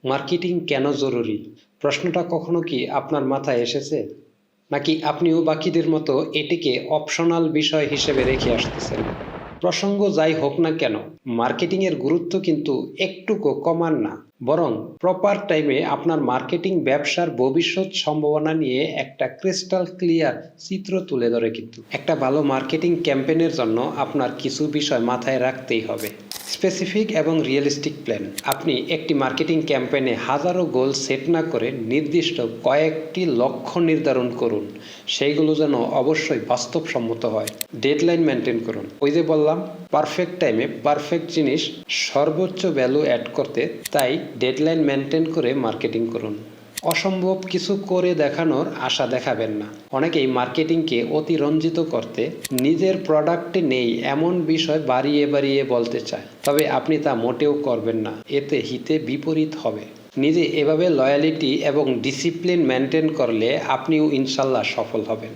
Marketing কেন জরুরি? প্রশ্নটা কখনো কি আপনার মাথায় এসেছে? নাকি আপনিও বাকিদের মতো এটিকে অপশনাল বিষয় হিসেবে রেখে আসতেছেন? প্রসঙ্গ যাই হোক না কেন, মার্কেটিংয়ের গুরুত্ব কিন্তু একটুকু কমার না, বরং প্রপার টাইমে আপনার মার্কেটিং ব্যবসার ভবিষ্যৎ সম্ভাবনা নিয়ে একটা ক্রিস্টাল ক্লিয়ার চিত্র তুলে ধরে। কিন্তু একটা ভালো মার্কেটিং ক্যাম্পেইনের জন্য আপনার কিছু বিষয় মাথায় রাখতেই হবে। স্পেসিফিক এবং রিয়েলিস্টিক প্ল্যান। আপনি একটি মার্কেটিং ক্যাম্পেইনে হাজারো গোল সেট না করে নির্দিষ্ট কয়েকটি লক্ষ্য নির্ধারণ করুন, সেইগুলো যেন অবশ্যই বাস্তবসম্মত হয়। ডেডলাইন মেনটেন করুন। ওই যে বললাম, পারফেক্ট টাইমে পারফেক্ট জিনিস সর্বোচ্চ ভ্যালু অ্যাড করতে, তাই ডেডলাইন মেনটেন করে মার্কেটিং করুন। অসম্ভব কিছু করে দেখানোর আশা দেখাবেন না। অনেকেই মার্কেটিংকে অতিরঞ্জিত করতে নিজের প্রোডাক্টে নেই এমন বিষয় বাড়িয়ে বাড়িয়ে বলতে চায়, তবে আপনি তা মোটেও করবেন না, এতে হিতে বিপরীত হবে। নিজে এভাবে লয়ালিটি এবং ডিসিপ্লিন মেনটেন করলে আপনিও ইনশাল্লাহ সফল হবেন।